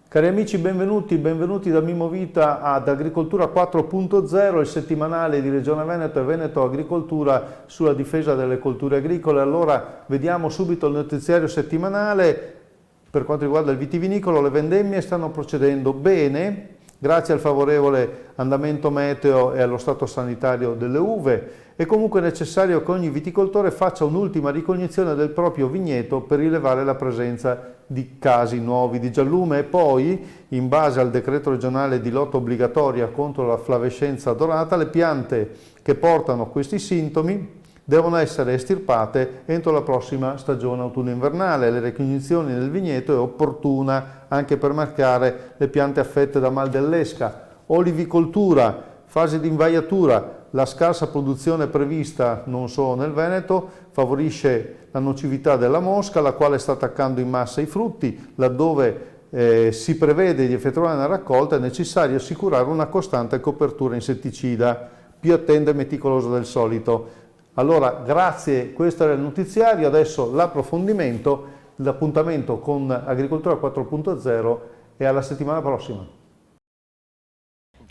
Cari amici, benvenuti da Mimo Vita ad Agricoltura 4.0, il settimanale di Regione Veneto e Veneto Agricoltura sulla difesa delle colture agricole. Allora, vediamo subito il notiziario settimanale. Per quanto riguarda il vitivinicolo, le vendemmie stanno procedendo bene, grazie al favorevole andamento meteo e allo stato sanitario delle uve. È comunque necessario che ogni viticoltore faccia un'ultima ricognizione del proprio vigneto per rilevare la presenza di casi nuovi di giallume e poi, in base al decreto regionale di lotta obbligatoria contro la flavescenza dorata, le piante che portano questi sintomi devono essere estirpate entro la prossima stagione autunno-invernale. La ricognizione del vigneto è opportuna anche per marcare le piante affette da mal dell'esca. Olivicoltura, fase di invaiatura. La scarsa produzione prevista non solo nel Veneto favorisce la nocività della mosca, la quale sta attaccando in massa i frutti. Laddove si prevede di effettuare una raccolta è necessario assicurare una costante copertura insetticida, più attenta e meticolosa del solito. Allora, grazie, questo era il notiziario, adesso l'approfondimento, l'appuntamento con Agricoltura 4.0 e alla settimana prossima.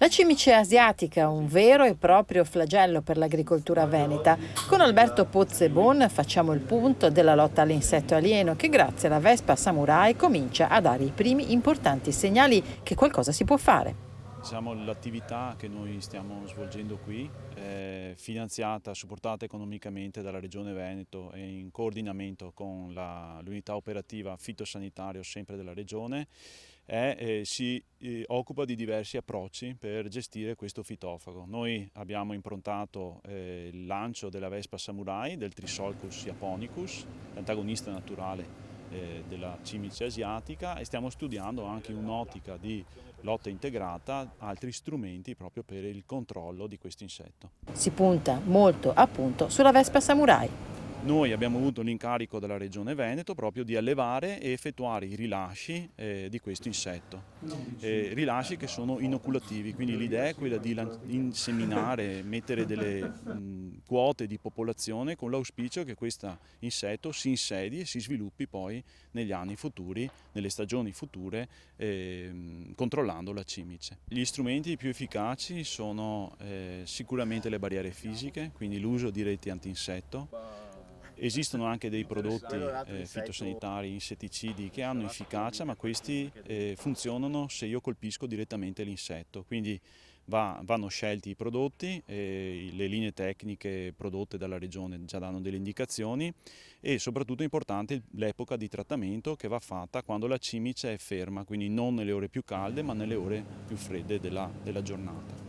La cimice asiatica, un vero e proprio flagello per l'agricoltura veneta. Con Alberto Pozzebon facciamo il punto della lotta all'insetto alieno che grazie alla Vespa Samurai comincia a dare i primi importanti segnali che qualcosa si può fare. Diciamo, l'attività che noi stiamo svolgendo qui è finanziata, supportata economicamente dalla Regione Veneto e in coordinamento con l'unità operativa fitosanitario sempre della Regione si occupa di diversi approcci per gestire questo fitofago. Noi abbiamo improntato il lancio della Vespa Samurai, del Trisolcus japonicus, l'antagonista naturale della cimice asiatica, e stiamo studiando anche in un'ottica di lotta integrata altri strumenti proprio per il controllo di questo insetto. Si punta molto appunto sulla Vespa Samurai. Noi abbiamo avuto l'incarico dalla Regione Veneto proprio di allevare e effettuare i rilasci di questo insetto. Rilasci che sono inoculativi, quindi l'idea è quella di inseminare, mettere delle quote di popolazione con l'auspicio che questo insetto si insedi e si sviluppi poi negli anni futuri, nelle stagioni future, controllando la cimice. Gli strumenti più efficaci sono sicuramente le barriere fisiche, quindi l'uso di reti antinsetto. Esistono anche dei prodotti fitosanitari, insetticidi che hanno efficacia, ma questi funzionano se io colpisco direttamente l'insetto. Quindi vanno scelti i prodotti, le linee tecniche prodotte dalla Regione già danno delle indicazioni e soprattutto è importante l'epoca di trattamento che va fatta quando la cimice è ferma, quindi non nelle ore più calde ma nelle ore più fredde della giornata.